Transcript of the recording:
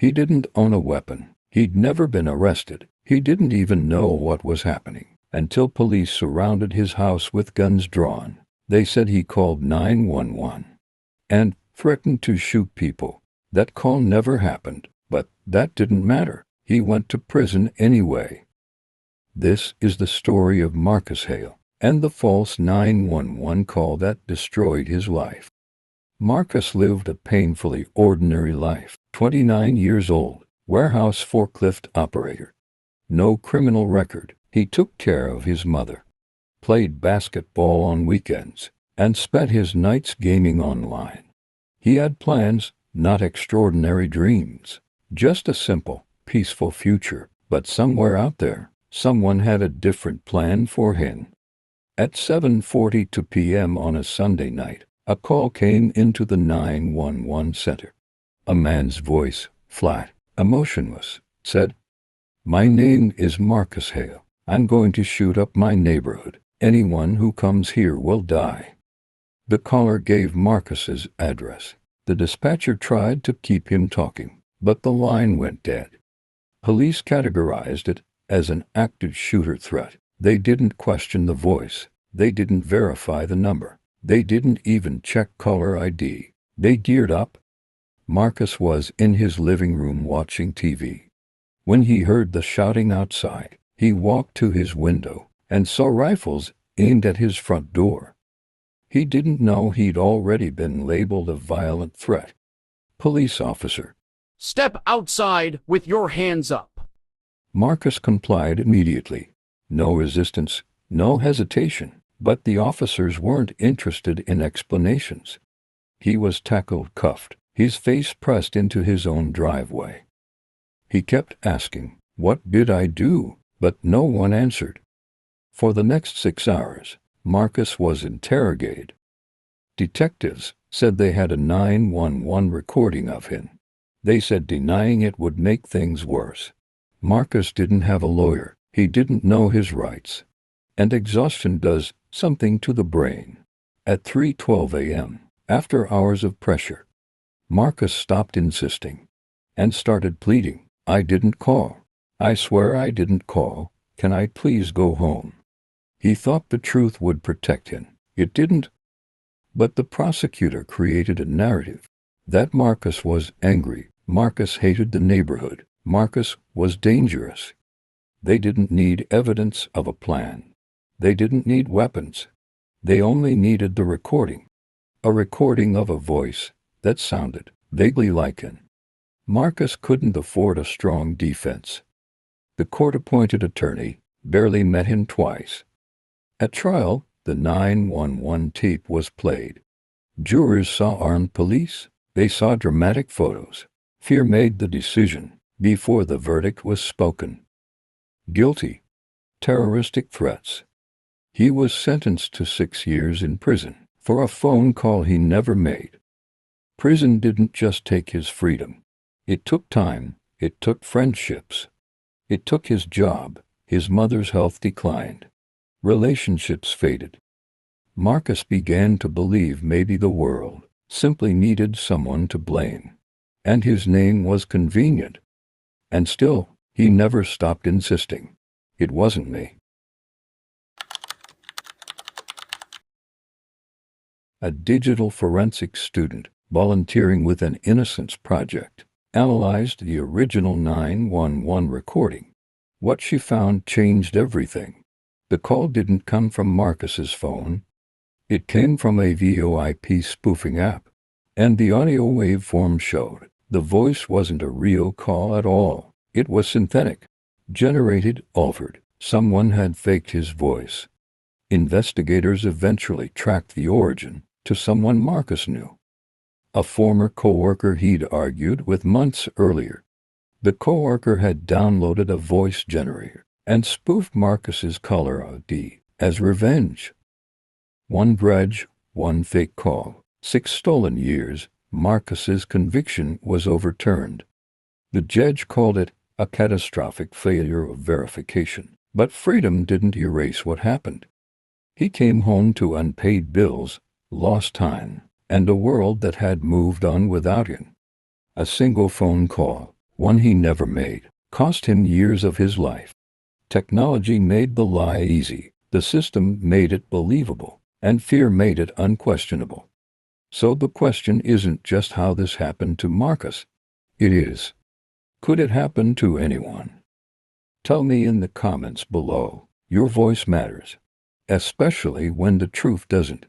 He didn't own a weapon. He'd never been arrested. He didn't even know what was happening until police surrounded his house with guns drawn. They said he called 911 and threatened to shoot people. That call never happened, but that didn't matter. He went to prison anyway. This is the story of Marcus Hale and the false 911 call that destroyed his life. Marcus lived a painfully ordinary life. 29 years old, warehouse forklift operator. No criminal record. He took care of his mother, played basketball on weekends, and spent his nights gaming online. He had plans, not extraordinary dreams, just a simple, peaceful future. But somewhere out there, someone had a different plan for him. At 7:42 p.m. on a Sunday night, a call came into the 911 center. A man's voice, flat, emotionless, said, "My name is Marcus Hale. I'm going to shoot up my neighborhood. Anyone who comes here will die." The caller gave Marcus's address. The dispatcher tried to keep him talking, but the line went dead. Police categorized it as an active shooter threat. They didn't question the voice. They didn't verify the number. They didn't even check caller ID. They geared up. Marcus was in his living room watching TV. When he heard the shouting outside, he walked to his window and saw rifles aimed at his front door. He didn't know he'd already been labeled a violent threat. Police officer. "Step outside with your hands up." Marcus complied immediately. No resistance, no hesitation, but the officers weren't interested in explanations. He was tackled, cuffed, his face pressed into his own driveway. He kept asking, "What did I do?" But no one answered. For the next 6 hours, Marcus was interrogated. Detectives said they had a 911 recording of him. They said denying it would make things worse. Marcus didn't have a lawyer. He didn't know his rights. And exhaustion does something to the brain. At 3:12 a.m., after hours of pressure, Marcus stopped insisting and started pleading. "I didn't call. I swear I didn't call. Can I please go home?" He thought the truth would protect him. It didn't. But the prosecutor created a narrative that Marcus was angry. Marcus hated the neighborhood. Marcus was dangerous. They didn't need evidence of a plan. They didn't need weapons. They only needed the recording. A recording of a voice that sounded vaguely like him. Marcus couldn't afford a strong defense. The court-appointed attorney barely met him twice. At trial, the 911 tape was played. Jurors saw armed police. They saw dramatic photos. Fear made the decision before the verdict was spoken. Guilty. Terroristic threats. He was sentenced to 6 years in prison for a phone call he never made. Prison didn't just take his freedom. It took time. It took friendships. It took his job. His mother's health declined. Relationships faded. Marcus began to believe maybe the world simply needed someone to blame. And his name was convenient. And still, he never stopped insisting. "It wasn't me." A digital forensics student volunteering with an Innocence Project analyzed the original 911 recording. What she found changed everything. The call didn't come from Marcus's phone. It came from a VoIP spoofing app. And the audio waveform showed the voice wasn't a real call at all. It was synthetic, generated, altered. Someone had faked his voice. Investigators eventually tracked the origin to someone Marcus knew. A former coworker he'd argued with months earlier. The coworker had downloaded a voice generator and spoofed Marcus's caller ID as revenge. One grudge, one fake call, 6 stolen years. Marcus's conviction was overturned. The judge called it a catastrophic failure of verification. But freedom didn't erase what happened. He came home to unpaid bills, lost time, and a world that had moved on without him. A single phone call, one he never made, cost him years of his life. Technology made the lie easy, the system made it believable, and fear made it unquestionable. So the question isn't just how this happened to Marcus. It is, could it happen to anyone? Tell me in the comments below. Your voice matters, especially when the truth doesn't.